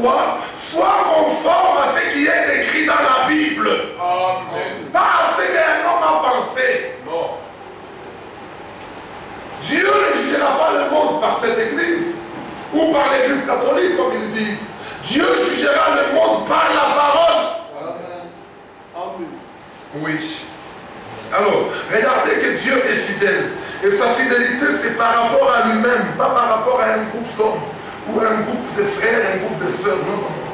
quoi? Sois conforme à ce qui est écrit dans la Bible. Amen. Pas à ce qu'un homme a pensé. Non. Dieu ne jugera pas le monde par cette église ou par l'église catholique comme ils disent. Dieu jugera le monde par la parole. Amen. Amen. Oui. Alors, regardez que Dieu est fidèle. Et sa fidélité, c'est par rapport à lui-même, pas par rapport à un groupe d'hommes ou un groupe de frères, un groupe de sœurs. Non, non, non.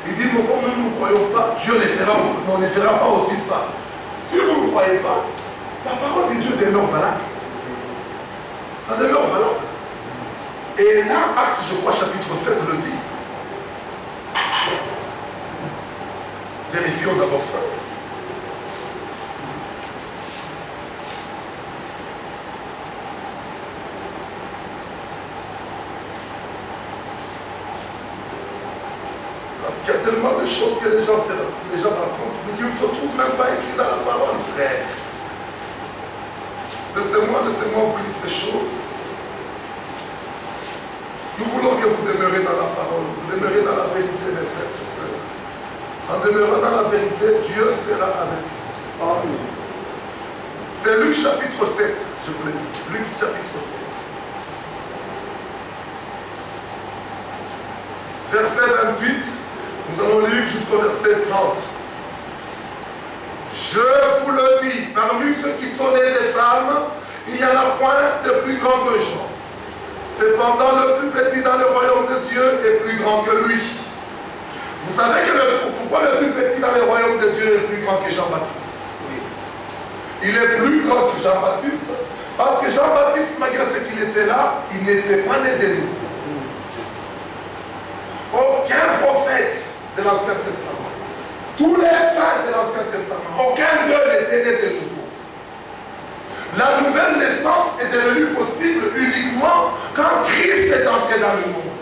Il dit, mais comme nous ne croyons pas, Dieu ne fera, ne fera pas aussi ça. Si vous ne croyez pas, la parole de Dieu demeure valable. Ça demeure valable. Et là, Acte, je crois, chapitre 7 le dit. Vérifions d'abord ça. Parce qu'il y a tellement de choses que les gens racontent, mais qui ne se trouvent même pas écrit dans la parole, frère. Laissez-moi vous lire ces choses. Nous voulons que vous demeurez dans la parole, vous demeurez dans la vérité, mes frères et sœurs. En demeurant dans la vérité, Dieu sera avec vous. Amen. C'est Luc chapitre 7, je vous l'ai dit. Luc chapitre 7. Verset 28, nous allons lire jusqu'au verset 30. Je vous le dis, parmi ceux qui sont nés des femmes, il n'y en a point de plus grand que Jean. Cependant, le plus petit dans le royaume de Dieu est plus grand que lui. Vous savez pourquoi le plus petit dans le royaume de Dieu est plus grand que Jean-Baptiste? Oui. Il est plus grand que Jean-Baptiste parce que Jean-Baptiste, malgré ce qu'il était là, il n'était pas né de nouveau. Aucun prophète de l'Ancien Testament, tous les saints de l'Ancien Testament, aucun d'eux n'était né de nouveau. La nouvelle naissance est devenue possible uniquement quand Christ est entré dans le monde.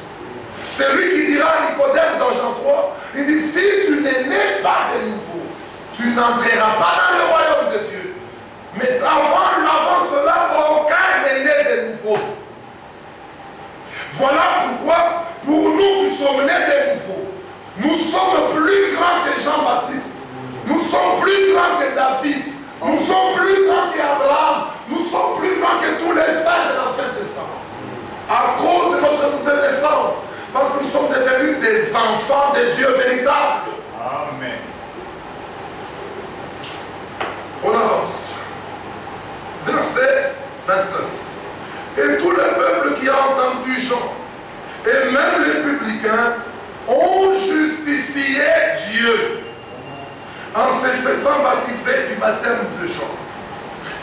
C'est lui qui dira à Nicodème dans Jean 3, il dit, si tu n'es né pas de nouveau, tu n'entreras pas dans le royaume de Dieu. Mais avant cela, aucun n'est né de nouveau. Voilà pourquoi, pour nous qui sommes nés de nouveau, nous sommes plus grands que Jean-Baptiste, nous sommes plus grands que David, nous sommes plus grands qu'Abraham, nous sommes plus grands que tous les saints de l'Ancien Testament. À cause de notre nouvelle naissance, parce que nous sommes devenus des enfants de Dieu véritable. Amen. On avance. Verset 29. Et tout le peuple qui a entendu Jean, et même les publicains, ont justifié Dieu en se faisant baptiser du baptême de Jean.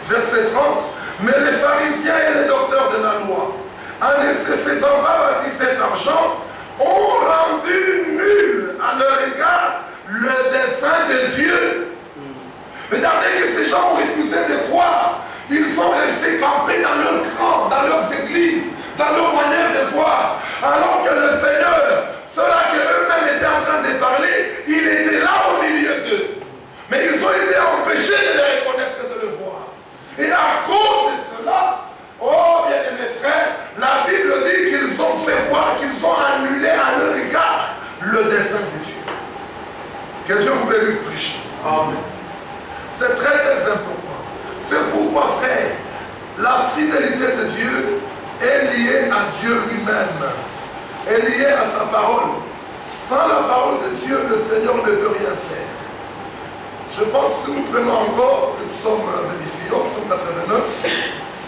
Verset 30. Mais les pharisiens et les docteurs de la loi, en ne se faisant pas baptiser par Jean, ont rendu nul à leur égard le dessein de Dieu. Regardez que ces gens ont refusé de croire. Ils sont restés campés dans leur camp, dans leurs églises, dans leur manière de voir. Alors que le Seigneur, ceux-là que eux-mêmes étaient en train de parler, il était là au milieu d'eux. Mais ils ont été empêchés de le reconnaître et de le voir. Et à cause de cela, oh bien-aimés frères, la Bible dit qu'ils ont fait voir, qu'ils ont annulé à leur égard le dessein de Dieu. Que Dieu vous bénisse richement. Amen. C'est très très important. C'est pourquoi, frère, la fidélité de Dieu est liée à Dieu lui-même. Est liée à sa parole. Sans la parole de Dieu, le Seigneur ne peut rien faire. Je pense que si nous prenons encore le psaume vérifiant, psaume 89,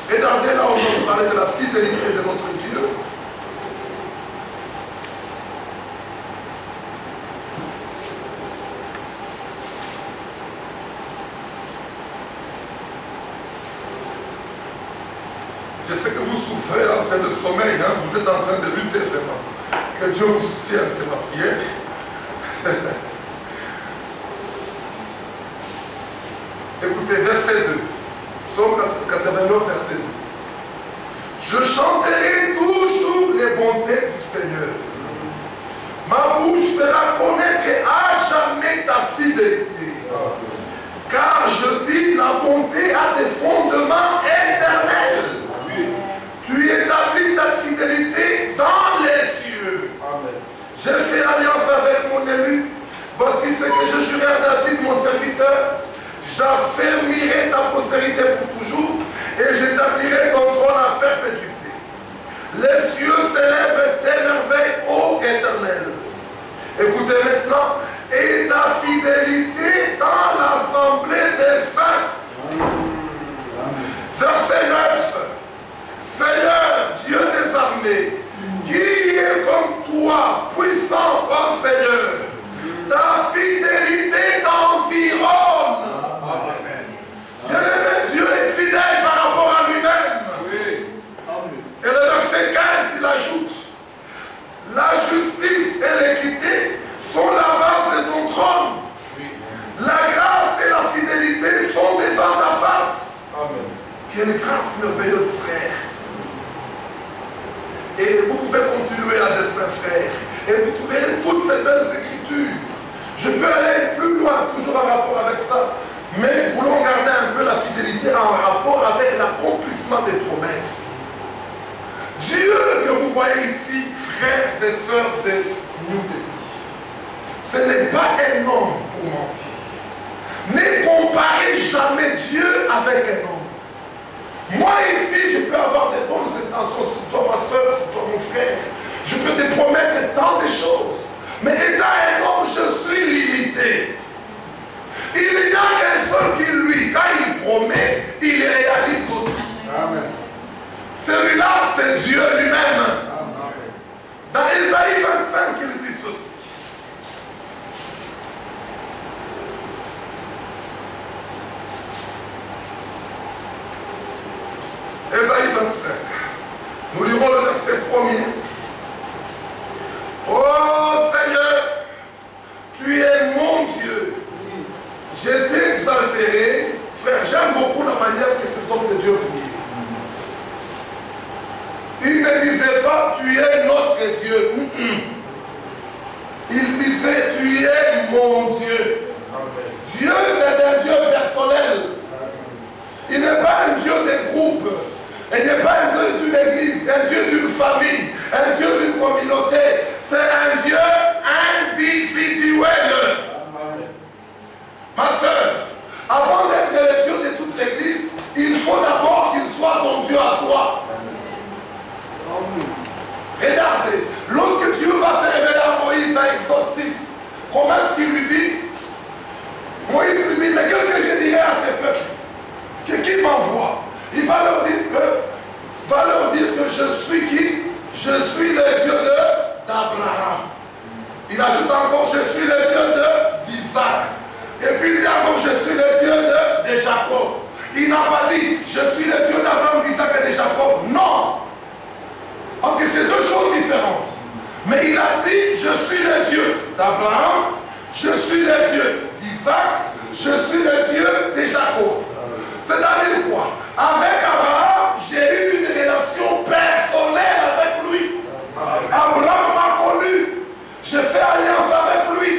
regardez là où on va parler de la fidélité de notre Dieu. Je sais que vous souffrez en train de sommeil, hein? Vous êtes en train de lutter vraiment. Que Dieu vous soutienne, c'est ma prière. Écoutez, verset 2. Psaume 89, verset 2. Je chanterai toujours les bontés du Seigneur. Ma bouche fera connaître à jamais ta fidélité. Car je dis, la bonté a des fondements éternels. Tu établis ta fidélité dans les cieux. J'ai fait alliance toi, puissant, oh Seigneur. Ta fidélité t'environne. Amen. Bien-aimé, Dieu est fidèle par rapport à lui-même. Oui. Amen. Et le verset 15, il ajoute, la justice et l'équité sont la base de ton trône. Oui. La grâce et la fidélité sont devant ta face. Amen. Quelle grâce merveilleuse, frère. Et vous pouvez continuer à dessin, frère. Et vous trouvez toutes ces belles écritures. Je peux aller plus loin, toujours en rapport avec ça. Mais voulons garder un peu la fidélité en rapport avec l'accomplissement des promesses. Dieu que vous voyez ici, frères et sœurs de New Delhi, ce n'est pas un homme pour mentir. Ne comparez jamais Dieu avec un homme. Moi ici, je peux avoir des bonnes intentions sur toi, ma soeur, sur toi, mon frère. Je peux te promettre tant de choses. Mais étant un homme, je suis limité. Il n'y a qu'un seul qui, lui, quand il promet, il réalise aussi. Amen. Celui-là, c'est Dieu lui-même. Amen. Dans Ésaïe 25, il dit ceci. Ésaïe 25. Nous lirons le verset 1er. Oh Seigneur, tu es mon Dieu. Je t'exalterai. Frère, j'aime beaucoup la manière que ces hommes de Dieu priaient. Il ne disait pas tu es notre Dieu. Il disait tu es mon Dieu. Dieu c'est un Dieu personnel. Il n'est pas un Dieu de groupe. Il n'est pas un Dieu d'une église, un Dieu d'une famille, un Dieu d'une communauté. C'est un Dieu individuel. Ma soeur, avant d'être le Dieu de toute l'église, il faut d'abord qu'il soit ton Dieu à toi. Regardez, lorsque Dieu va se révéler à Moïse dans Exode 6, comment est-ce qu'il lui dit? Moïse lui dit, mais qu'est-ce que je dirai à ces peuples? Qui m'envoie? Il va leur dire que je suis qui? Je suis le Dieu d'Abraham. Il ajoute encore, je suis le Dieu d'Isaac. Et puis il dit encore, je suis le Dieu de Jacob. Il n'a pas dit, je suis le Dieu d'Abraham, d'Isaac et de Jacob. Non. Parce que c'est deux choses différentes. Mais il a dit, je suis le Dieu d'Abraham, je suis le Dieu d'Isaac, je suis le Dieu de Jacob. C'est-à-dire quoi? Avec Abraham, j'ai eu une relation personnelle avec lui. Abraham m'a connu. J'ai fait alliance avec lui.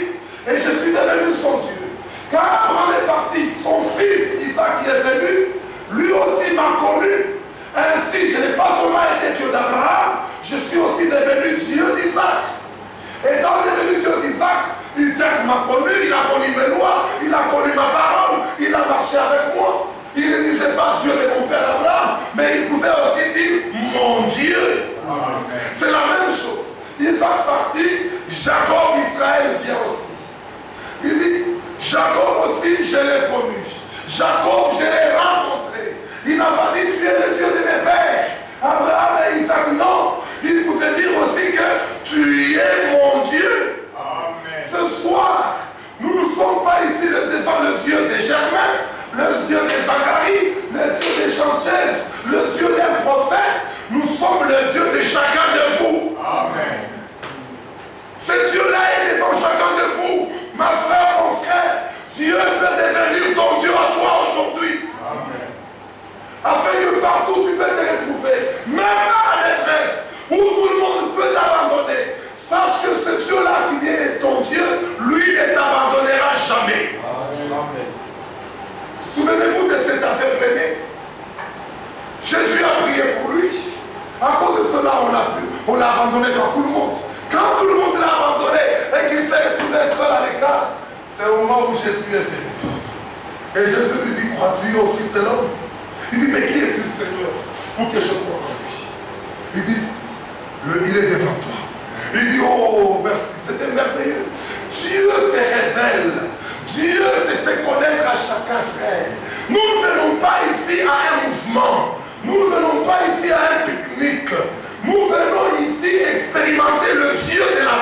Et je suis devenu son Dieu. Quand Abraham est parti, son fils Isaac qui est venu, lui aussi m'a connu. Ainsi, je n'ai pas seulement été Dieu d'Abraham, je suis aussi devenu Dieu d'Isaac. Étant devenu Dieu d'Isaac, Isaac m'a connu, il a connu mes lois, il a connu ma parole, il a marché avec moi. Il ne disait pas Dieu de mon père Abraham, mais il pouvait aussi dire mon Dieu. C'est la même chose. Isaac parti, Jacob, Israël vient aussi. Il dit, Jacob aussi, je l'ai connu. Jacob, je l'ai rencontré. Il n'a pas dit, tu es le Dieu de mes pères. Abraham et Isaac, non. Il pouvait dire aussi que tu es mon Dieu. Amen. Ce soir, nous ne sommes pas ici devant le Dieu de Germain, le Dieu de Zacharie, le Dieu de Sanchez, le Dieu d'un prophète. Nous sommes le Dieu de chacun de vous. Amen. Ce Dieu-là est devant chacun de vous. Ma soeur, mon frère, Dieu peut devenir ton Dieu à toi aujourd'hui. Amen. Afin que partout tu peux te retrouver, même dans la détresse, où tout le monde peut t'abandonner. Sache que ce Dieu-là qui est ton Dieu, lui ne t'abandonnera jamais. Amen. Souvenez-vous de cet aveugle-né. Jésus a prié pour lui. À cause de cela, on l'a abandonné par tout le monde. Quand tout le monde l'a abandonné et qu'il s'est retrouvé seul à l'écart, c'est au moment où Jésus est venu. Et Jésus lui dit, crois-tu au Fils de l'homme? Il dit, mais qui est-il, Seigneur, pour que je croie en lui? Il dit, il est devant toi. Il dit, oh, merci, c'était merveilleux. Dieu se révèle. Dieu se fait connaître à chacun, frère. Nous ne venons pas ici à un mouvement. Nous ne venons pas ici à un pique-nique. Nous venons ici expérimenter le Dieu de la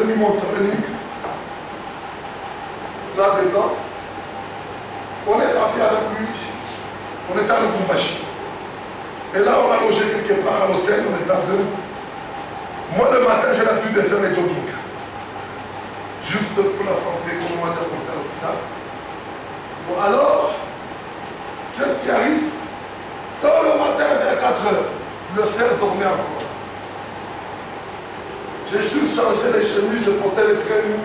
mis mon training là-dedans. On est parti avec lui. On était à Lubumbashi. Et là, on a logé quelque part à l'hôtel. On était à deux. Moi, le matin, j'ai l'habitude de faire les jogging. Juste pour la santé, comme on m'a dit à l'hôpital. Bon, alors, qu'est-ce qui arrive? Tôt le matin, vers 4 heures, le frère dormait encore. J'ai juste changé les chemises, je portais les training.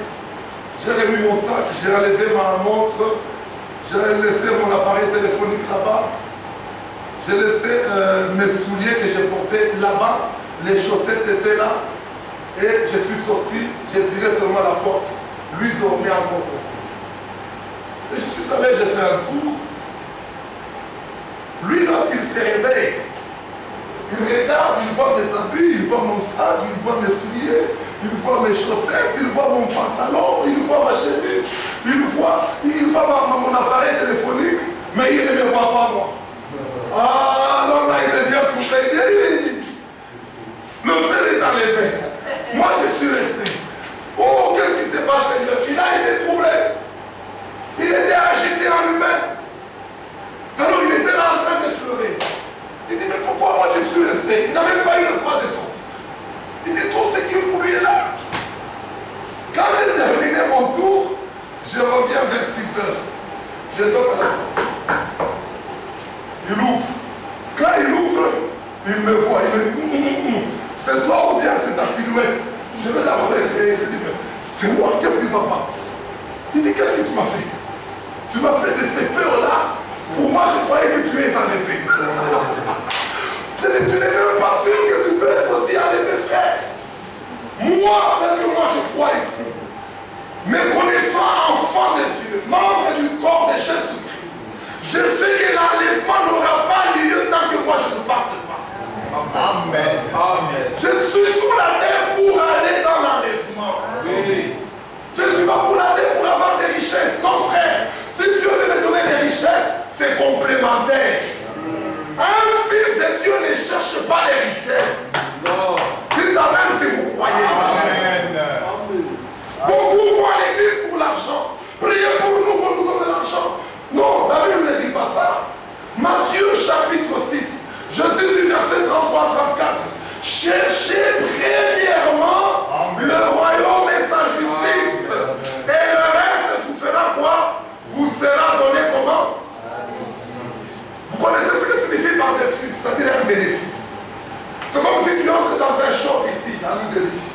J'ai remis mon sac, j'ai enlevé ma montre, j'ai laissé mon appareil téléphonique là-bas. J'ai laissé mes souliers que j'ai portés là-bas. Les chaussettes étaient là. Et je suis sorti, j'ai tiré seulement la porte. Lui dormait encore au fond. Et je suis allé, j'ai fait un tour. Lui, lorsqu'il se réveille, il regarde, il voit mes habits, il voit mon sac, il voit mes souliers, il voit mes chaussettes, il voit mon pantalon, il voit ma chemise, il voit mon appareil téléphonique, mais il ne me voit pas moi. Ah non, là il devient pour m'aider. Le fer est enlevé. Moi je suis resté. Oh, qu'est-ce qui s'est passé? Il a été troublé. Il était agité en lui-même. Alors il était là en train de pleurer. Il dit, mais pourquoi moi je suis resté? Il n'a même pas eu le droit de sortir. Il dit, tout ce qui est pour lui est là. Quand j'ai terminé mon tour, je reviens vers 6 heures. Je donne à la porte. Il ouvre. Quand il ouvre, il me voit. Il me dit, c'est toi ou bien c'est ta silhouette? Je vais d'abord essayer. Je dis, mais c'est moi, qu'est-ce qui ne va pas? Il dit, qu'est-ce que tu m'as fait? Tu m'as fait de ces peurs-là. Pour moi, je croyais que tu es enlevé. Je dis, tu n'es même pas sûr que tu peux être aussi enlevé, frère. Moi, tel que moi je crois ici, me connaissant enfant de Dieu, membre du corps de Jésus-Christ, je sais que l'enlèvement n'aura pas lieu tant que moi je ne parte pas. Amen. Amen. Je suis sur la terre pour aller dans l'enlèvement. Oui. Je ne suis pas pour la terre pour avoir des richesses. Non, frère. Si Dieu veut me donner des richesses, c'est complémentaire. Un fils de Dieu ne cherche pas les richesses. Non. Dites amen si vous croyez. Amen. Beaucoup vont à l'église pour l'argent. Priez pour nous donner l'argent. Non, la Bible ne dit pas ça. Matthieu chapitre 6. Jésus dit verset 33-34. Cherchez premièrement le royaume et sa justice. Et le reste vous fera quoi? Vous sera donné comment? Vous connaissez ce que signifie par-dessus, c'est-à-dire un bénéfice. C'est comme si tu entres dans un shop ici, à l'Udélie.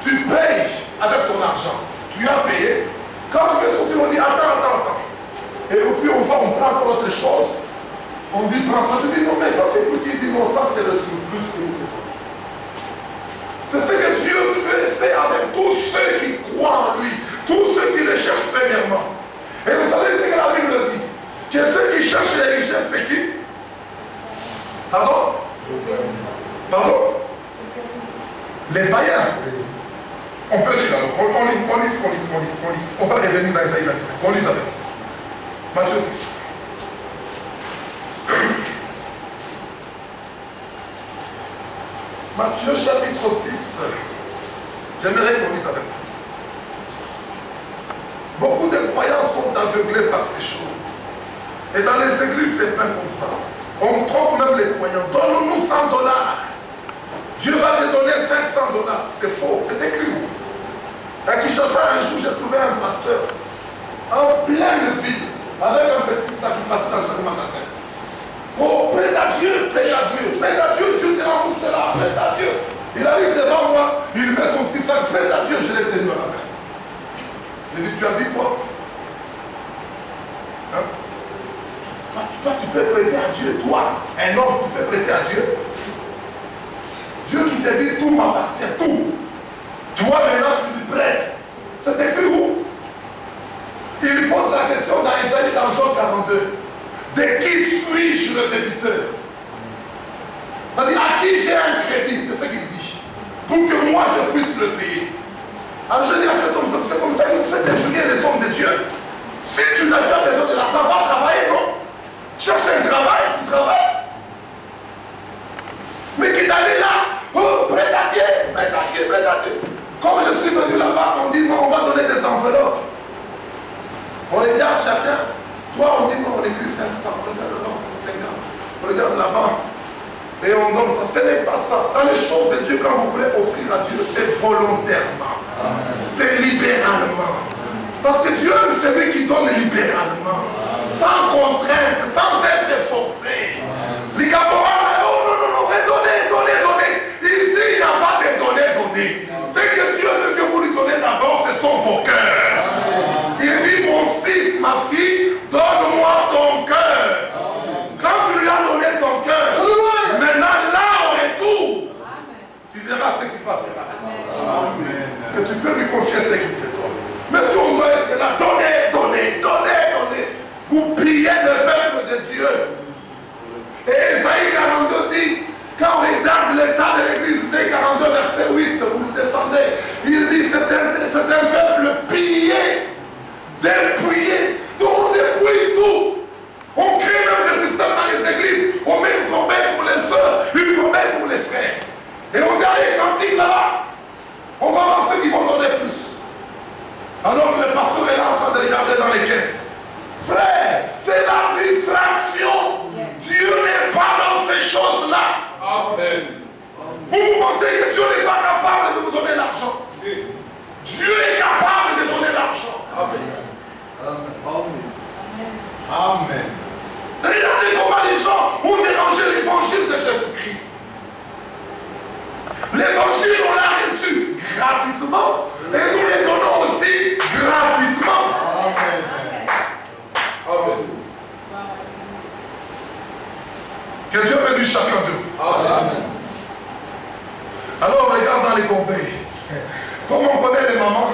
Tu payes avec ton argent. Tu as payé. Quand tu veux sortir, on dit attends. Et puis on prend encore autre chose. On dit prends ça. Tu dis non, mais ça c'est petit. Il dit non, ça c'est le surplus que nous devons. C'est ce que Dieu fait avec tous ceux qui croient en lui, tous ceux qui le cherchent premièrement. Et vous savez ce que la Bible dit? Que ceux qui cherchent les richesses, c'est qui? Pardon? Pardon? Les païens. On peut lire alors. On lit. On va revenir dans Isaïe 25. On lit avec. Matthieu 6. Matthieu chapitre 6. J'aimerais qu'on lise avec. Beaucoup de croyants sont aveuglés par ces choses. Et dans les églises, c'est plein comme ça. On trompe même les croyants. Donne-nous $100. Dieu va te donner $500. C'est faux, c'est écrit où? À Kinshasa, un jour, j'ai trouvé un pasteur en pleine ville, avec un petit sac qui passait dans chaque magasin. Oh, prête à Dieu, Dieu te remboursera, prête à Dieu. Il arrive devant moi, il met son petit sac, prête à Dieu, je l'ai tenu à la main. J'ai dit, tu as dit quoi? Hein? Toi, tu peux prêter à Dieu, toi, un homme, tu peux prêter à Dieu. Dieu qui te dit, tout m'appartient, tout. Toi, maintenant, tu lui prêtes. C'est écrit où? Il pose la question dans Isaïe, dans Jean 42. De qui suis-je le débiteur? C'est-à-dire, à qui j'ai un crédit, c'est ce qu'il dit. Pour que moi, je puisse le payer. Alors je dis à cet homme, c'est comme ça que vous faites injurier les hommes de Dieu. Si tu n'as pas besoin de l'argent, va travailler, non? Cherche un travail, tu travailles. Mais qui d'aller là, oh, prête à Dieu. Comme je suis venu là, on dit non, on va donner des enveloppes. On les garde chacun. Toi, on dit non, on écrit 500. On regarde 50. On regarde là-bas. Et on donne ça. Ce n'est pas ça. Dans les choses de Dieu, quand vous voulez offrir à Dieu, c'est volontairement. C'est libéralement. Parce que Dieu est celui qui donne libéralement. Sans contrainte, sans être forcé. Les caporaux, oh non, non, non, donnez, donnez, donnez. Ici, il n'y a pas de donner, donner. Ce que Dieu veut que vous lui donnez d'abord, ce sont vos cœurs. Il dit, mon fils, ma fille, donne-moi ton cœur. Quand tu lui as donné ton cœur, maintenant là au retour, tu verras ce qu'il va faire. Amen. Et tu peux lui confier ce qu'il te donne. Mais si on doit être là, donnez, donnez, donnez, donnez. Vous pillez le peuple de Dieu. Et Isaïe 42 dit, quand on regarde l'état de l'église, Isaïe 42 verset 8, vous le descendez, il dit c'est un peuple pillé, dépouillé, dont on dépouille tout. On crée même des systèmes dans les églises, on met une corbeille pour les soeurs, une corbeille pour les frères. Et on regarde les cantiques là-bas, on va voir ceux qui vont donner plus. Alors le pasteur est là en train de regarder dans les caisses. Frère, c'est la distraction. Dieu n'est pas dans ces choses-là. Amen. Vous pensez que Dieu n'est pas capable de vous donner l'argent? Dieu est capable de donner l'argent. Amen. Amen. Amen. Regardez comment les gens ont dérangé l'évangile de Jésus-Christ. L'évangile, on l'a reçu gratuitement et nous les donnons aussi gratuitement. Amen. Amen. Que Dieu bénisse chacun de vous. Amen. Alors on regarde dans les corbeilles. Comme on connaît les mamans,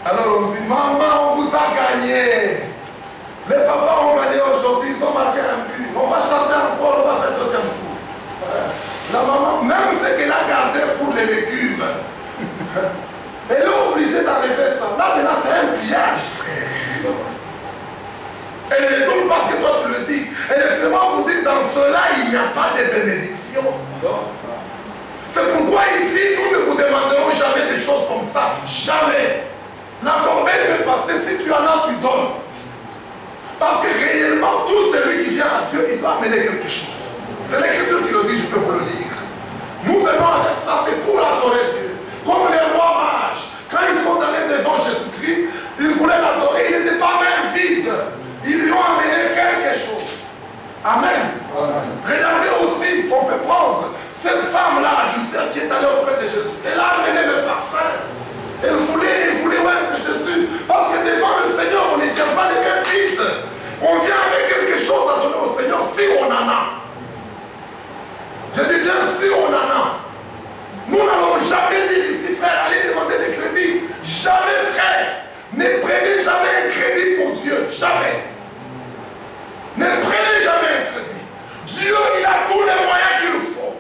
alors on dit, maman, on vous a gagné. Les papas ont gagné aujourd'hui, ils ont marqué un but. On va chanter encore, on va faire deuxième tour. La maman, même ce qu'elle a gardé pour les légumes, elle est obligée d'enlever ça. Là maintenant c'est un pillage, frère. Elle ne donne pas ce que toi tu le dis. Et laissez-moi vous dire, dans cela, il n'y a pas de bénédiction. C'est pourquoi ici, nous ne vous demanderons jamais des choses comme ça. Jamais. La corbeille peut passer, si tu en as, tu donnes. Parce que réellement, tout celui qui vient à Dieu, il doit amener quelque chose. C'est l'Écriture qui le dit, je peux vous le dire. Nous venons avec ça, c'est pour adorer Dieu. Comme les rois mages, quand ils sont allés devant Jésus-Christ, ils voulaient l'adorer, il n'était pas main vide. Ils lui ont amené quelque chose. Amen. Amen. Regardez aussi, on peut prendre cette femme-là, adultère, qui est allée auprès de Jésus. Elle a amené le parfum. Elle voulait être Jésus. Parce que devant le Seigneur, on ne vient pas les mains vides. On vient avec quelque chose à donner au Seigneur si on en a. Je dis bien si on en a. Nous n'avons jamais dit ici, frère, allez demander des crédits. Jamais, frère. Ne prenez jamais un crédit pour Dieu. Jamais. Ne prenez jamais un crédit. Dieu, il a tous les moyens qu'il faut.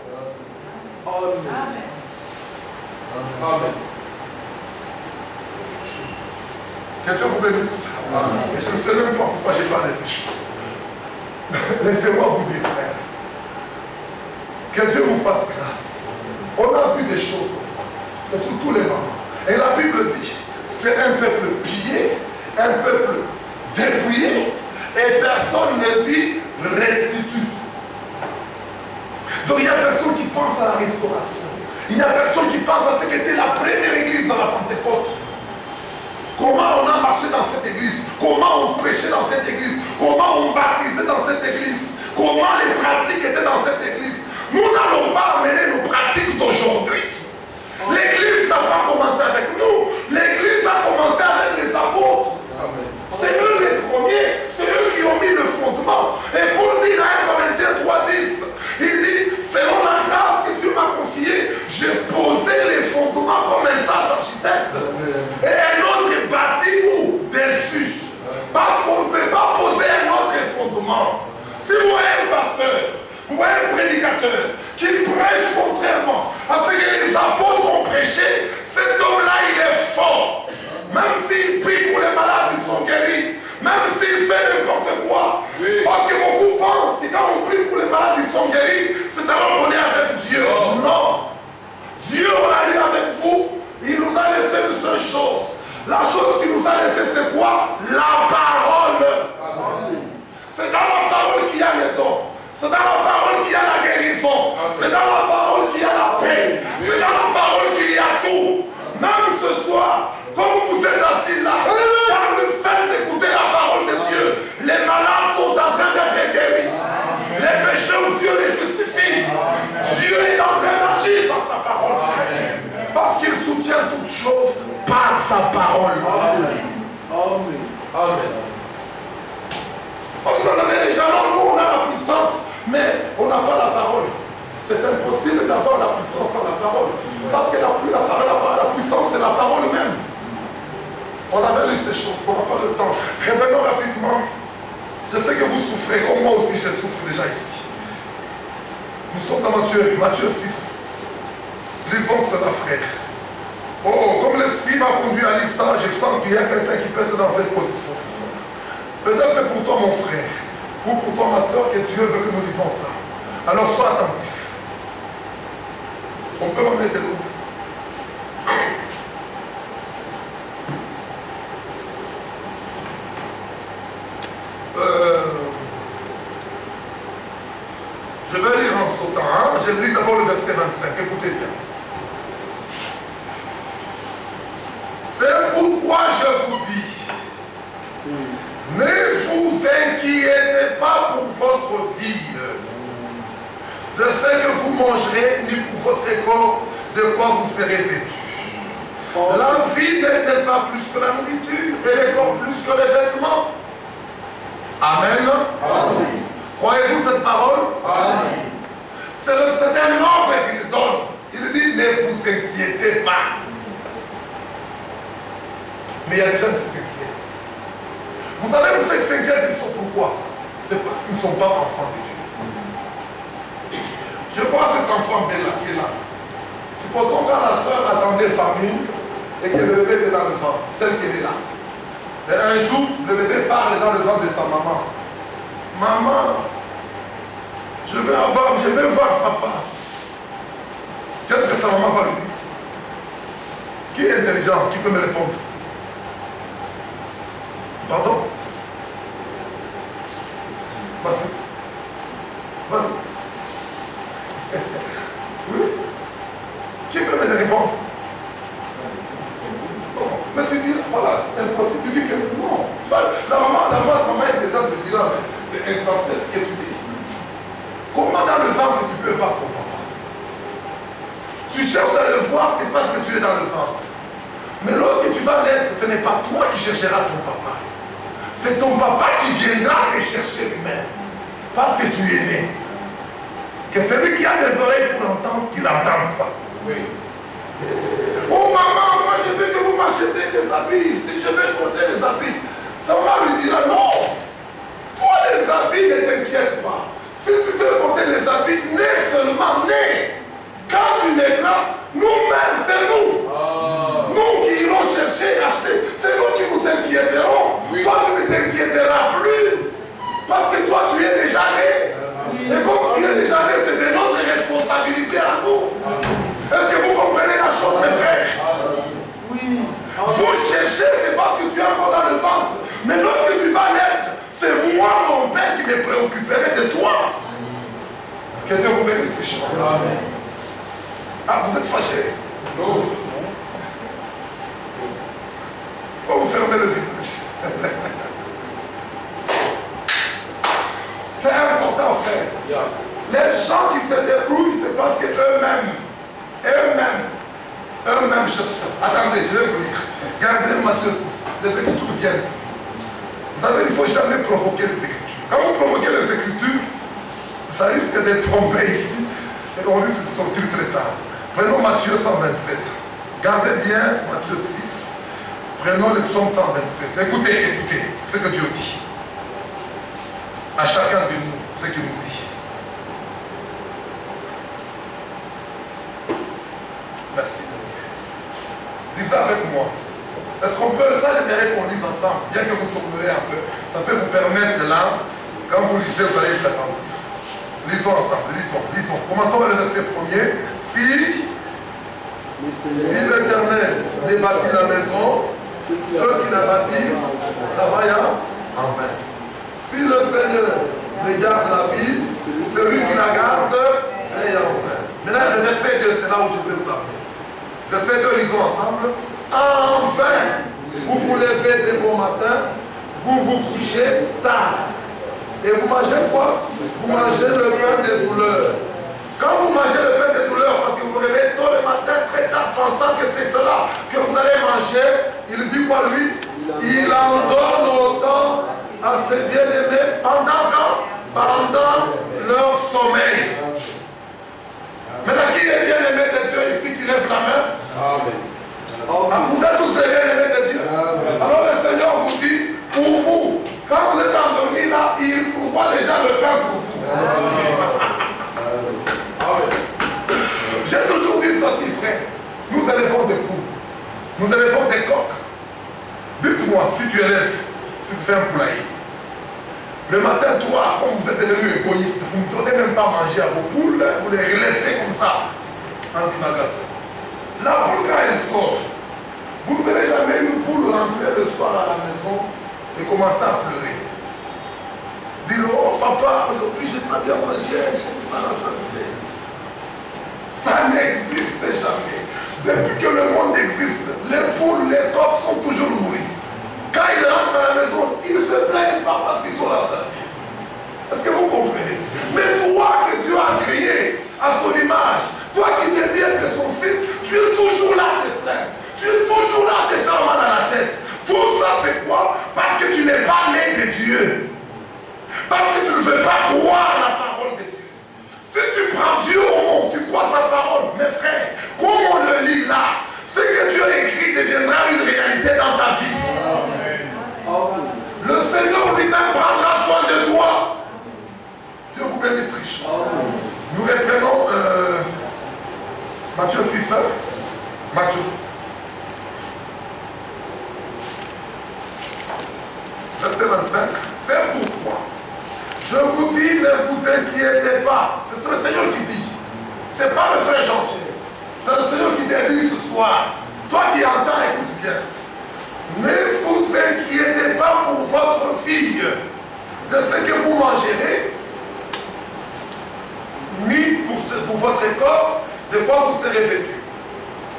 Amen. Amen. Que Dieu vous bénisse. Et je ne sais même pas pourquoi j'ai parlé de ces choses. Laissez-moi vous dire, frère. Que Dieu vous fasse grâce. On a vu des choses comme ça. Mais sur tous les moments. Et la Bible dit, c'est un peuple pillé, un peuple dépouillé, et personne ne dit restitue. Donc il n'y a personne qui pense à la restauration. Il n'y a personne qui pense à ce qu'était la première église à la Pentecôte. Comment on a marché dans cette église, comment on prêchait dans cette église, comment on baptisait dans cette église, comment les pratiques étaient dans cette église. Nous n'allons pas amener nos pratiques d'aujourd'hui. L'église n'a pas commencé avec nous, l'église a commencé avec les apôtres. C'est eux les premiers, c'est eux qui ont mis le fondement. Et pour dire à 1 Corinthiens 3:10, il dit, selon la grâce que Dieu m'a confiée, j'ai posé les fondements comme un sage architecte. Et un autre est bâti où? Dessus. Parce qu'on ne peut pas poser un autre fondement. Si vous voyez un pasteur, vous voyez un prédicateur qui prêche contrairement à ce que les apôtres ont prêché, cet homme-là, il est fort. Même s'il prie pour les malades, ils sont guéris. Même s'il fait n'importe quoi. Oui. Parce que beaucoup pensent que quand on prie pour les malades, ils sont guéris, c'est alors qu'on est avec Dieu. Non. Dieu, on a lu avec vous, il nous a laissé une seule chose. C'est impossible d'avoir la puissance sans la parole. Parce que la puissance, c'est la parole même. On avait lu ces choses, on n'a pas le temps. Revenons rapidement. Je sais que vous souffrez, comme moi aussi je souffre déjà ici. Nous sommes dans Matthieu 6. Lisons cela, frère. Oh, comme l'Esprit m'a conduit à lire ça, je sens qu'il y a quelqu'un qui peut être dans cette position. Peut-être c'est pour toi, mon frère, ou pour toi, ma soeur, que Dieu veut que nous lisons ça. Alors sois attentif. On peut m'amener de l'eau. Je vais lire en sautant. Hein? Je lis d'abord le verset 25. Écoutez bien. C'est pourquoi je vous dis, ne vous inquiétez pas pour votre vie, de ce que vous mangerez, ni pour votre corps, de quoi vous serez vêtus. La vie n'est-elle pas plus que la nourriture, et le corps plus que les vêtements? Amen. Amen. Croyez-vous cette parole? Amen. C'est un ordre qu'il donne. Il dit, ne vous inquiétez pas. Mais il y a des gens qui s'inquiètent. Vous savez, ceux qui s'inquiètent, ils sont pourquoi? C'est parce qu'ils ne sont pas enfants de Dieu. Je vois cet enfant Bella qui est là. Supposons quand la soeur attendait famille et que le bébé était dans le ventre, tel qu'il est là. Et un jour, le bébé parle dans le ventre de sa maman. Maman, je vais voir papa. Qu'est-ce que sa maman va lui dire? Qui est intelligent? Qui peut me répondre? Pardon? Vas-y. Vas-y. Oui? Qui peut me répondre? Non. Mais tu dis, voilà, impossible. Tu dis que non. La maman est déjà me dira, mais c'est insensé ce que tu dis. Comment dans le ventre tu peux voir ton papa? Tu cherches à le voir, c'est parce que tu es dans le ventre. Mais lorsque tu vas l'être, ce n'est pas toi qui chercheras ton papa. C'est ton papa qui viendra te chercher lui-même. Parce que tu es né. Que celui qui a des oreilles pour entendre, qu'il entende ça. Oui. Oh maman, moi je veux que vous m'achetez des habits ici, je vais porter des habits. Sa maman lui dira non. Toi les habits, ne t'inquiète pas. Si tu veux porter les habits, nais seulement, nais. Quand tu naîtras, nous-mêmes, c'est nous. Nous qui irons chercher et acheter. C'est nous qui nous inquiéterons. Oui. Toi, tu ne t'inquiéteras plus. Parce que toi, tu es déjà né. Et comme tu es déjà né, c'est de notre responsabilité à nous. Est-ce que vous comprenez la chose, mes frères? Oui. Vous cherchez, c'est parce que tu es encore dans le ventre. Mais lorsque tu vas naître, c'est moi, mon père, qui me préoccuperai de toi. Que Dieu vous bénisse, ces choses. Amen. Ah, vous êtes fâchés? Non. Pourquoi vous fermez le visage? C'est important, frère. Yeah. Les gens qui se débrouillent, c'est parce qu'eux-mêmes cherchent. Attendez, je vais vous lire. Gardez Matthieu 6. Les Écritures viennent. Vous savez, il ne faut jamais provoquer les Écritures. Quand vous provoquez les Écritures, ça risque d'être trompé ici. Et on risque de sortir très tard. Prenons Matthieu 127. Gardez bien Matthieu 6. Prenons le psaume 127. Écoutez ce que Dieu dit. À chacun de nous, ce qu'il nous dit. Merci. Lisez avec moi. Est-ce qu'on peut, ça j'aimerais qu'on lise ensemble, bien que vous souffrez un peu. Ça peut vous permettre là, quand vous lisez, vous allez être attentif. Lisons ensemble, lisons. Commençons par le verset 1er. Si l'Éternel bâtit la maison, ceux qui la bâtissent travaillent en vain. Si le Seigneur garde la ville, celui qui la garde veille en vain. Maintenant, le verset 2, c'est là où je voulais vous amener. Verset 2, lisons ensemble. Enfin, vous vous levez dès bon matin, vous vous couchez tard. Et vous mangez quoi? Vous mangez le pain des douleurs. Quand vous mangez le pain des douleurs, parce que vous vous réveillez tôt le matin, très tard, pensant que c'est cela que vous allez manger, il dit quoi lui? Il en donne autant à ses bien-aimés pendant leur sommeil. Nous élevons des coqs. Dites-moi, si tu élèves, si tu fais un poulailler, le matin, toi, comme vous êtes devenu égoïste, vous ne donnez même pas à manger à vos poules, vous les laissez comme ça, en divagation. La poule, quand elle sort, vous ne verrez jamais une poule rentrer le soir à la maison et commencer à pleurer. Dire, oh papa, aujourd'hui je n'ai pas bien mangé, je ne suis pas rassasié. Ça n'existe jamais. Depuis que le monde existe, les poules, les coqs sont toujours nourris. Quand ils rentrent à la maison, ils ne se plaignent pas parce qu'ils sont rassasiés. Est-ce que vous comprenez? Mais toi que Dieu a créé à son image, toi qui te dis être son fils, tu es toujours là à te plaindre. Tu es toujours là à te faire mal à la tête. Tout ça c'est quoi? Parce que tu n'es pas né de Dieu. Parce que tu ne veux pas croire la parole de Dieu. Si tu prends Dieu au monde, tu crois sa parole, mes frères, comme on le lit là, ce que Dieu a écrit deviendra une réalité dans ta vie. Amen. Le Seigneur lui-même prendra soin de toi. Dieu vous bénisse richement. Nous reprenons Matthieu 6. Matthieu 6. Verset 25. C'est pourquoi je vous dis, ne vous inquiétez pas. C'est le Seigneur qui dit. Ce n'est pas le frère Jean-Chess. C'est le Seigneur qui te dit ce soir. Toi qui entends, écoute bien. Ne vous inquiétez pas pour votre fille de ce que vous mangerez, ni pour votre corps, de quoi vous serez vêtu.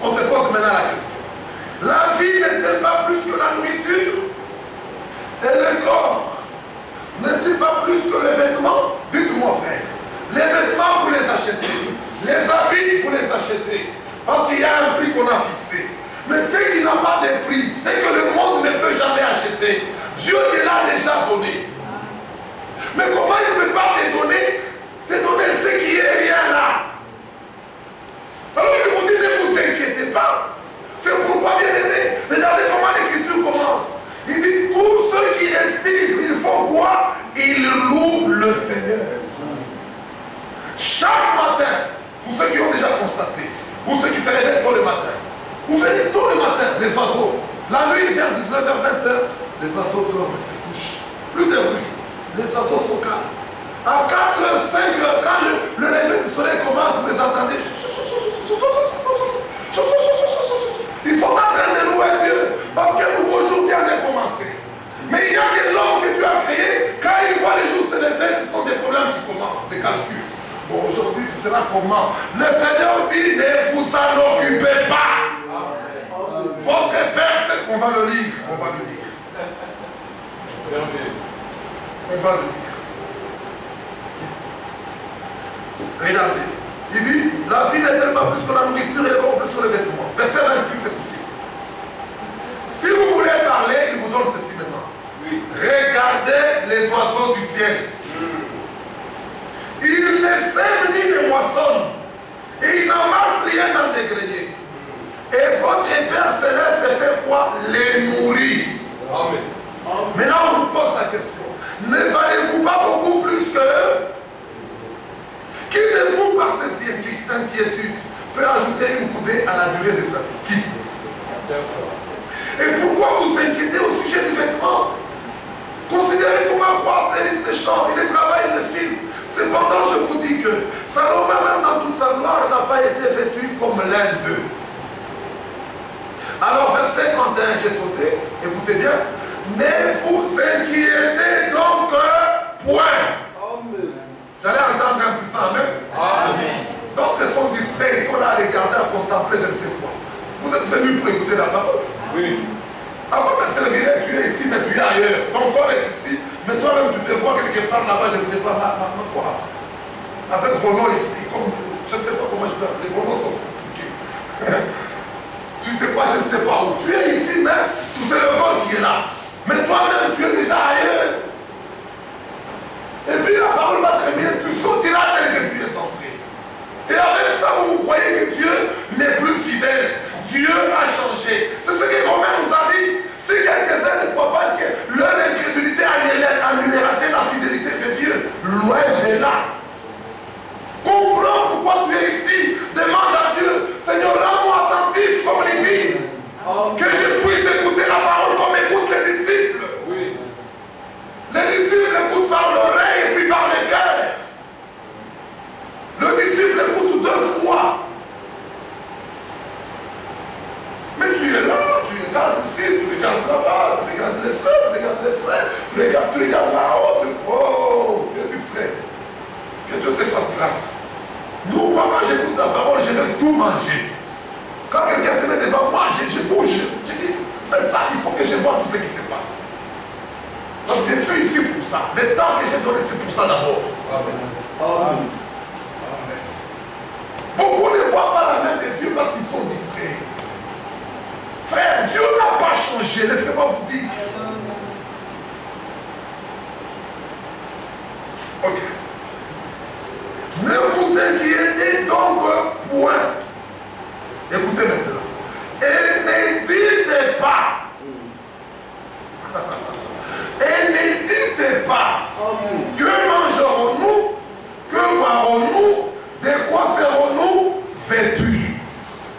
On te pose maintenant la question. La vie n'est-elle pas plus que la nourriture? Et le corps n'est-il pas plus que les vêtements? Dites-moi frère, les vêtements vous les achetez, les habits vous les achetez, parce qu'il y a un prix qu'on a fixé. Mais ce qui n'a pas de prix, c'est que le monde ne peut jamais acheter. Dieu te l'a déjà donné. Mais comment il ne peut pas te donner ce qui est rien là? Alors il vous dit, ne vous inquiétez pas. C'est pourquoi, bien aimé, regardez comment l'écriture commence. Il dit, tous ceux qui respirent, ils font quoi? Ils louent le Seigneur. Chaque matin, pour ceux qui ont déjà constaté, pour ceux qui se réveillent tôt le matin, vous venez tôt le matin, les oiseaux. La nuit, vers 19h, 20h, les oiseaux dorment et se couchent. Plus de bruit. Les oiseaux sont calmes. À 4h, 5h, quand le lever du soleil commence, vous les entendez. Ils sont en train de louer Dieu parce qu'un nouveau jour vient de commencer. Mais il y a que l'homme que Dieu a créé, quand il voit les jours se lever, ce sont des problèmes qui commencent, des calculs. Bon, aujourd'hui, ce sera comment? Le Seigneur dit, ne vous en occupez pas. Amen. Votre Père, c'est qu'on va le lire. On va le lire. On va le lire. Regardez. Il dit, la vie n'est-elle pas plus que la nourriture et le corps plus que les vêtements. Verset 26, écoutez. Si vous voulez parler, il vous donne ceci maintenant. Oui. Regardez les oiseaux du ciel. Ils ne sèment ni ne moissonnent. Et ils n'amassent rien dans des greniers. Et votre Père Céleste fait quoi? Les nourrit. Amen. Maintenant, on vous pose la question. Ne valez-vous pas beaucoup plus qu'eux? Qui de vous, par ces inquiétudes, peut ajouter une coudée à la durée de sa vie? Qui? Et pourquoi vous inquiétez au sujet du vêtement? Considérez comment croissent les champs, il les travaille, il les filme. Cependant, je vous dis que Salomon, même dans toute sa gloire, n'a pas été vêtu comme l'un d'eux. Alors, verset 31, j'ai sauté, écoutez bien. Ne vous inquiétez donc point. J'allais entendre un puissant amen. Amen. D'autres sont distraits, ils sont là à regarder, à contempler, je ne sais quoi. Vous êtes venus pour écouter la parole. Oui. Avant de servir, tu es ici, mais tu es ailleurs. Ton corps est ici, mais toi-même tu te vois quelque part là-bas, je ne sais pas, quoi. Avec vos noms ici, comme je ne sais pas comment je peux appeler, vos noms sont compliqués. Tu te vois, je ne sais pas où. Tu es ici, mais tu fais le corps qui est là. Mais toi-même, tu es déjà ailleurs. Et puis la parole va très bien, tu sortiras tel que tu es entré. Et avec ça, vous croyez que Dieu n'est plus fidèle. Dieu a changé. C'est ce que Romain nous a dit. Si quelques-uns ne croient pas que leur incrédulité a numératé la fidélité de Dieu, loin de là. Comprends pourquoi tu es ici. Demande à Dieu, Seigneur, rends-moi attentif comme il dit. disciples écoutent 2 fois. Mais tu es là, tu regardes ici, tu regardes là-bas, tu regardes les soeurs, tu regardes les frères, tu regardes là-haut. Oh, tu es distrait. Que Dieu te fasse grâce. Nous, moi, quand j'écoute la parole, je vais tout manger. Quand quelqu'un se met devant moi, je bouge. Je dis, c'est ça, il faut que je vois tout ce qui se passe. Donc je suis ici pour ça. Le temps que j'ai donné, c'est pour ça d'abord. Amen. Beaucoup ne voient pas la main de Dieu parce qu'ils sont distraits. Frère, Dieu n'a pas changé. Laissez-moi vous dire. Ok. Ne vous inquiétez donc point. Écoutez maintenant. Et ne dites pas. Et ne dites pas. Que mangerons-nous? Que boirons-nous? De quoi serons-nous vêtus?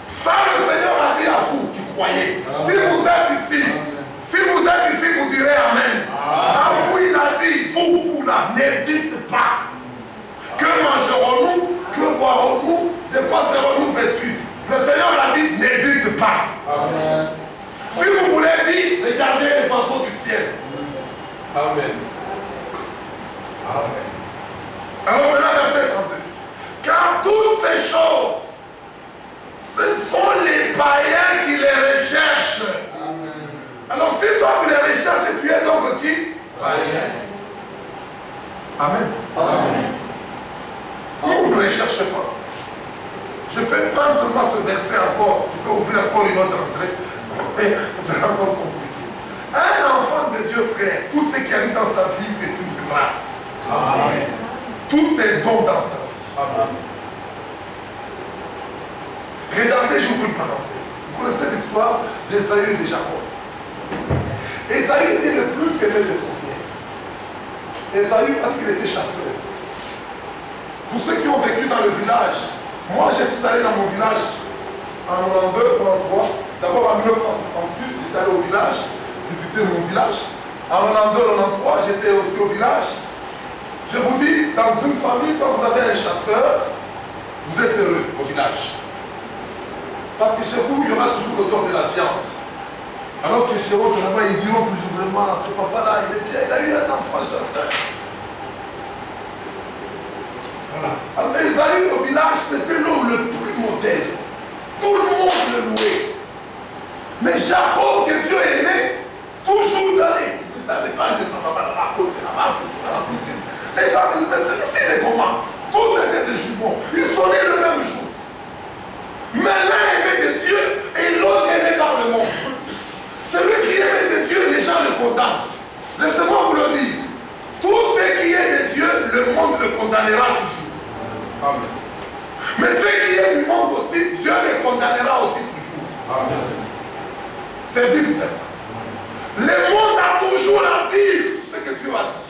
Ça, le Seigneur a dit à vous qui croyez. Si vous êtes ici, vous direz Amen. À vous, il a dit, vous là, ne dites pas. Que mangerons-nous? Que boirons-nous? De quoi serons-nous vêtus? Le Seigneur l'a dit, ne dites pas. Amen. Si vous voulez dire, regardez les oiseaux du ciel. Amen. Amen. Alors maintenant, verset 32. Car toutes ces choses, ce sont les païens qui les recherchent. Amen. Alors si toi tu les recherches, tu es donc qui? Païen. Amen. Amen. Vous ne les cherchez pas. Je peux prendre seulement ce verset encore. Je peux ouvrir encore une autre entrée. Mais c'est encore compliqué. Un enfant de Dieu, frère, tout ce qui arrive dans sa vie, c'est une grâce. Amen. Tout est bon dans sa vie. Amen. Regardez, j'ouvre une parenthèse. Vous connaissez l'histoire d'Ésaü et de Jacob. Ésaü était le plus aimé de son père. Ésaü parce qu'il était chasseur. Pour ceux qui ont vécu dans le village, moi je suis allé dans mon village en 92, 93. D'abord en 1956, j'étais allé au village, visiter mon village. En 92, 93, j'étais aussi au village. Je vous dis, dans une famille, quand vous avez un chasseur, vous êtes heureux au village. Parce que chez vous, il y aura toujours l'odeur de la viande. Alors que chez eux, là-bas, ils diront toujours vraiment, ce papa-là, il est bien, il a eu un enfant chasseur. Voilà. Alors, Ésaü au village, c'était l'homme le plus modèle. Tout le monde le louait. Mais Jacob, que Dieu aimait, toujours donné. Dans les pages de sa maman, dans la côte, là-bas, toujours dans la cuisine. Les gens disent, mais celui-ci, il est comment? Tous étaient des jumeaux. Ils sont nés le même jour. Mais l'un aimait de Dieu et l'autre aimait dans le monde. Celui qui aimait de Dieu, les gens le condamnent. Laissez-moi vous le dire. Tout ce qui est de Dieu, le monde le condamnera toujours. Amen. Mais ce qui est du monde aussi, Dieu les condamnera aussi toujours. Amen. C'est vice-versa. Le monde a toujours à dire ce que Dieu a dit.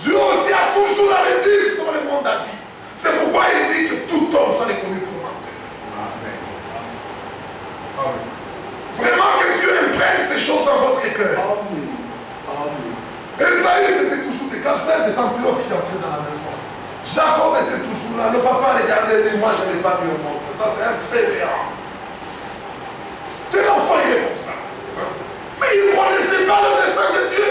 Dieu aussi a toujours à le dire ce que le monde a dit. C'est pourquoi il dit que tout homme soit reconnu pour menteur. Amen. Vraiment que Dieu imprègne ces choses dans votre cœur. Amen. Ésaü, c'était toujours des cancers, des antilopes qui entraient dans la maison. Jacob était toujours là. Le papa regardait et dit, moi je n'ai pas vu le monde. C'est ça, c'est un fainéant. Tel enfant, il est comme ça. Mais il ne connaissait pas le dessein de Dieu.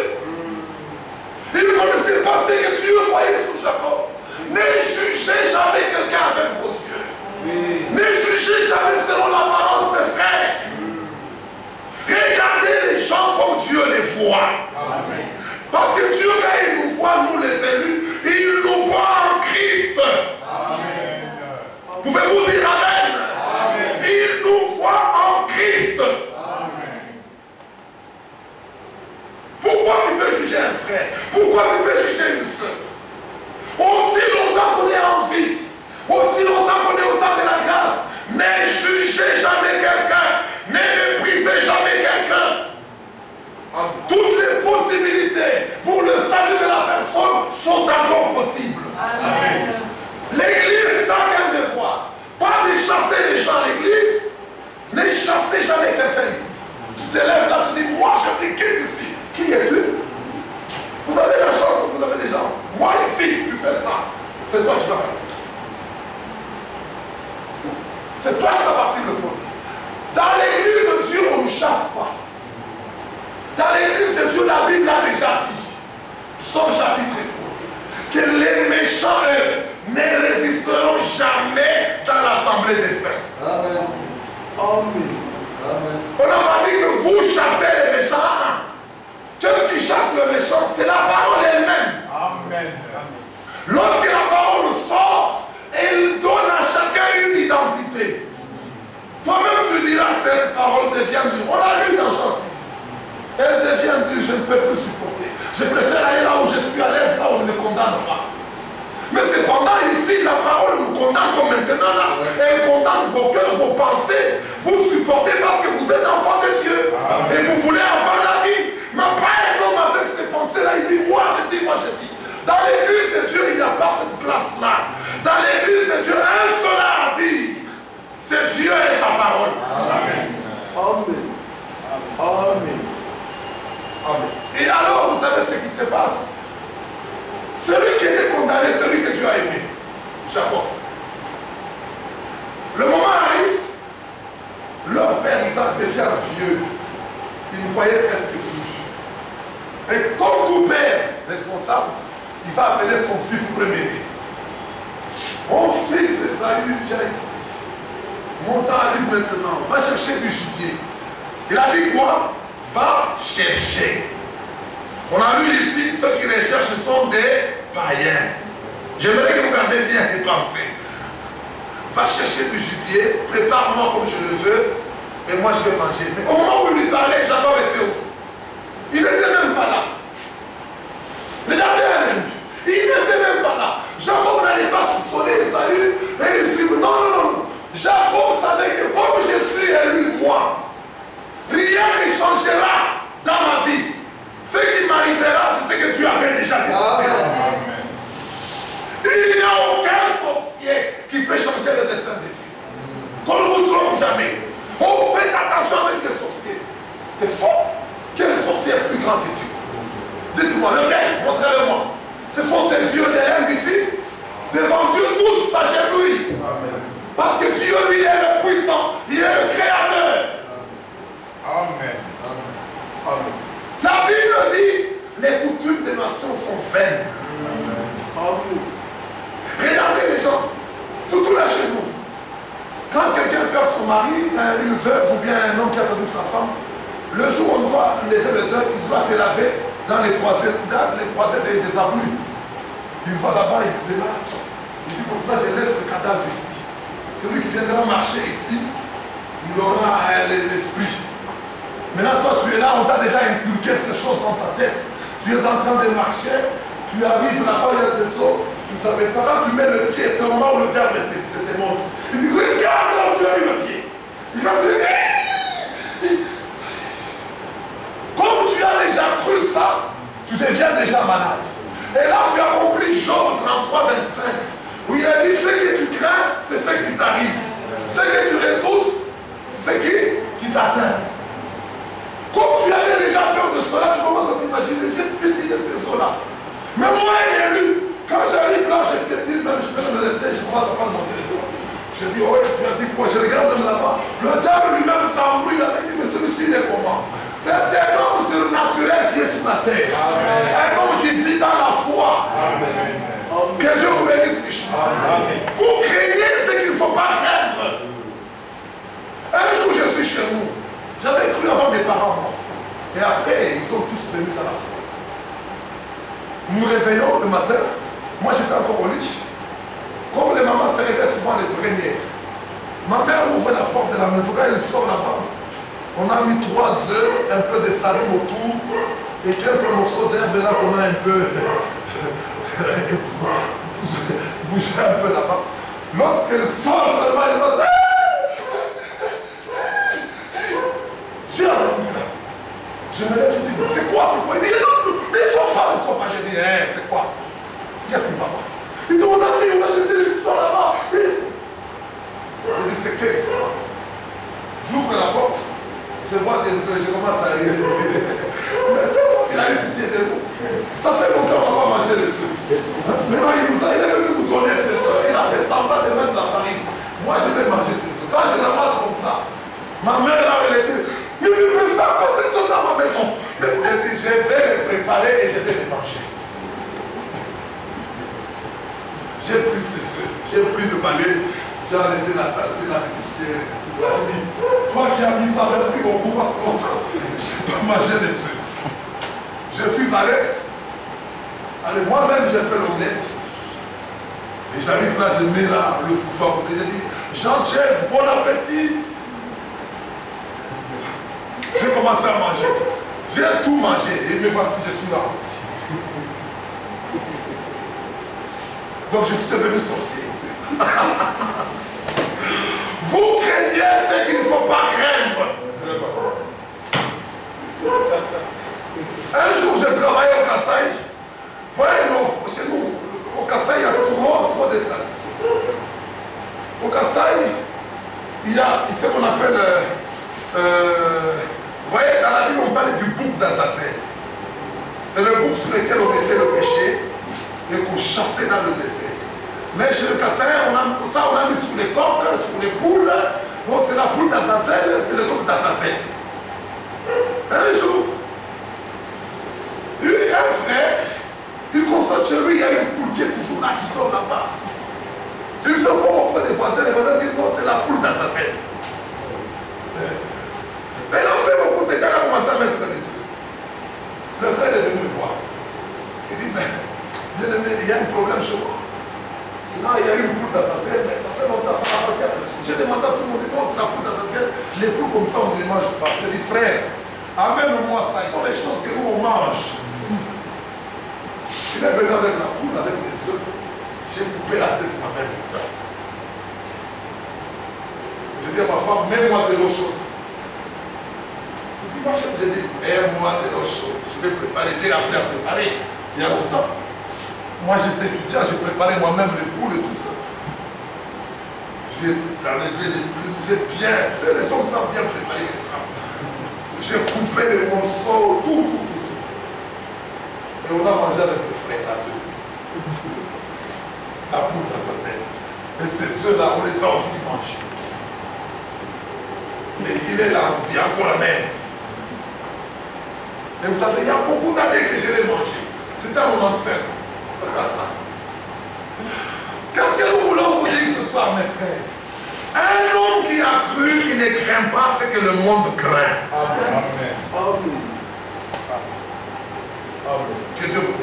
Il ne connaissait pas ce que Dieu voyait sur Jacob. Ne jugez jamais quelqu'un avec vos yeux. Ne jugez jamais selon l'apparence des frères. Regardez les gens comme Dieu les voit. Amen. Parce que Dieu, quand il nous voit, nous les élus, il nous voit en Christ. Amen. Pouvez-vous dire Amen? Amen. Il nous voit en Christ. Amen. Pourquoi tu peux juger un frère? Pourquoi tu peux juger une soeur? Aussi longtemps qu'on est en vie, aussi longtemps qu'on est au temps de la grâce, ne jugez jamais quelqu'un, ne méprisez jamais quelqu'un. Toutes les possibilités pour le salut de la personne sont encore possibles. L'église n'a qu'un devoir, pas de chasser C'est toi qui vas partir le premier. Dans l'église de Dieu, on ne chasse pas. Dans l'église de Dieu, la Bible l'a déjà dit. Psaume chapitre 3. Que les méchants, eux, ne résisteront jamais dans l'assemblée des saints. Amen. Amen. Amen. On n'a pas dit que vous chassez les méchants. Qu'est-ce qui chasse le méchant? C'est la parole elle-même. Amen. Lorsque la parole sort, elle donne à chacun une identité. Toi-même tu diras cette parole devient dure. On l'a lu dans Jean 6. Elle devient dure, je ne peux plus supporter. Je préfère aller là où je suis à l'aise, là où on ne me condamne pas. Mais cependant ici, la parole nous condamne comme maintenant là. Elle condamne vos cœurs, vos pensées. Vous supportez parce que vous êtes enfants de Dieu. Amen. Et vous voulez avoir la vie. Mais pas un homme avec ces pensées-là. Il dit, moi je dis, moi je dis. Dans l'église de Dieu, il n'y a pas cette place-là. Dans l'église de Dieu, un seul a à dire. C'est Dieu et sa parole. Amen. Amen. Amen. Amen. Et alors, vous savez ce qui se passe? Celui qui était condamné, celui que Dieu a aimé, Jacob. Le moment arrive, leur père Isaac devient vieux. Il ne voyait presque plus. Et comme tout père responsable, il va appeler son fils premier-né. Mon fils Esaü, viens ici. Mon temps arrive maintenant. Va chercher du gibier. Il a dit quoi? Va chercher. On a lu ici, ceux qui recherchent sont des païens. J'aimerais que vous gardiez bien les pensées. Va chercher du gibier, prépare-moi comme je le veux, et moi je vais manger. Mais au moment où il lui parlait, Jacob était où? Il n'était même pas là. Regardez un ami. Il n'était même pas là. Jacob n'allait pas soupçonner Esaü, et il dit non, non, non. Jacob savait que comme je suis élu, moi, rien ne changera dans ma vie. Ce qui m'arrivera, c'est ce que tu avais déjà décidé. Amen. Il n'y a aucun sorcier qui peut changer le destin de Dieu. Qu'on ne vous trompe jamais. Oh, faites attention avec les sorciers. C'est faux. Quel sorcier est plus grand que Dieu? Dites-moi, lequel? Montrez-le-moi. Ce sont ces dieux de l'Inde ici. Devant Dieu, tous s'agenouillent. Parce que Dieu, lui, est le puissant. Il est le créateur. Amen. Amen. La Bible dit, les coutumes des nations sont vaines. Amen. Regardez les gens, surtout là chez nous. Quand quelqu'un perd son mari, une veuve ou bien un homme qui a perdu sa femme, le jour où on doit lever le deuil, il doit se laver dans les croisées des avenues. Il va là-bas, il se lave. Il dit comme ça, je laisse le cadavre ici. Celui qui viendra marcher ici, il aura l'esprit. Maintenant, toi, tu es là, on t'a déjà inculqué ces choses dans ta tête. Tu es en train de marcher, tu arrives là-bas, il y a des eaux, tu ne savais pas. Quand tu mets le pied, c'est le moment où le diable te montre. Il dit, regarde là où tu as mis le pied. Il va te dire, comme tu as déjà cru ça, tu deviens déjà malade. Et là, tu accomplis Job 33, 25, où il a dit, ce que tu crains, c'est ce qui t'arrive. Ce que tu redoutes, c'est ce qui t'atteint. Comme tu avais déjà peur de cela, tu commences à t'imaginer, j'ai pétillé ces eaux-là. Mais moi, il est élu. Quand j'arrive là, je pétille, même je vais me laisser, je commence à prendre mon téléphone. Je dis, ouais, tu as dit quoi? Je regarde même là-bas. Le diable lui-même s'embrouille, il a dit, mais celui-ci, il est comment? C'est un homme surnaturel qui est sur la terre. Amen. Un homme qui vit dans la foi. Amen. Que Dieu vous bénisse, richement. Vous craignez ce qu'il ne faut pas craindre. Un jour, je suis chez nous. J'avais cru avant mes parents, moi. Et après, ils sont tous venus à la foi. Nous nous réveillons le matin. Moi, j'étais encore au lit. Comme les mamans se réveillent souvent les premières. Ma mère ouvre la porte de la maison. Quand elle sort là-bas, on a mis 3 heures, un peu de farine autour et quelques morceaux d'herbe là qu'on a un peu bougé un peu là-bas. Lorsqu'elle sort seulement, elle va dire, j'ai entendu là. Je me lève, je dis, c'est quoi? Il dit, non, mais ils sont pas. Je dis, c'est quoi? Qu'est-ce qui va pas? Il dit, on a mis, on a jeté les histoires là-bas. Je dis, c'est quelle histoire? J'ouvre la porte, je vois des œufs, je commence à rire. Mais c'est bon, il a eu pitié de nous. Ça fait longtemps qu'on n'a pas mangé les œufs. Maintenant, il est venu nous donner ses œufs. Il a fait semblant de mettre la farine. Moi, je vais manger ses œufs. Quand J'ai enlevé la saleté, la poussière et tout. J'ai dit, toi qui as mis ça, merci beaucoup parce que je n'ai pas mangé les œufs. Je suis allé. Allez, moi-même j'ai fait l'omelette. Et j'arrive là, je mets là le foufou à côté. J'ai dit, Jean-Chef, bon appétit. J'ai commencé à manger. J'ai tout mangé. Et me voici, je suis là. Donc je suis devenu sorcier. Vous craignez ce qu'il ne faut pas craindre. Un jour, je travaillais au Kassai. Voyez, chez nous, au Kassai, il y a trop de traditions. Au Kassai, il y a ce qu'on appelle, vous voyez, dans la Bible, on parle du bouc d'Azazel. C'est le bouc sur lequel on mettait le péché et qu'on chassait dans le désert. Mais chez le Kassai, on a mis sur les coqs, sur les poules. Bon, c'est la poule d'Azazel, c'est le coq d'Azazel. Un jour, un frère, il constate chez lui, il y a une poule qui est toujours là, qui tombe là-bas. Il se forme auprès des voisins, les voisins disent non, c'est la poule d'Azazel. Mais il a fait beaucoup de temps, il a commencé à mettre les yeux. Le frère est venu me voir. Il dit, mais bien aimé, il y a un problème chez moi. Là, il y a une poule d'Azazel, mais ça fait longtemps, ça m'appartient à personne. J'ai demandé à tout le monde, non, c'est la poule d'Azazel. Les poules comme ça, on ne les mange pas. Je dis, frère, amène-moi ça, ce sont les choses que nous on mange. Il est venu avec la poule, avec les œufs. J'ai coupé la tête moi-même. Je dis à ma femme, mets-moi de l'eau chaude. J'ai dit, mets-moi de l'eau chaude. Je vais préparer, j'ai appris à préparer il y a longtemps. Moi j'étais étudiant, j'ai préparé moi-même les poules et tout ça. J'ai enlevé les plumes, j'ai bien, vous savez, les hommes savent bien préparer les femmes. J'ai coupé les morceaux, tout. Et on a mangé avec le frère à deux. La poule d'Azazel. Et ces œufs-là, on les a aussi mangés. Mais il est là en vie, encore la même. Et vous savez, il y a beaucoup d'années que je l'ai mangé. C'était en 95. Qu'est-ce que nous voulons vous dire ce soir, mes frères? Un homme qui a cru, qui ne craint pas ce que le monde craint. Amen. Amen. Que Dieu vous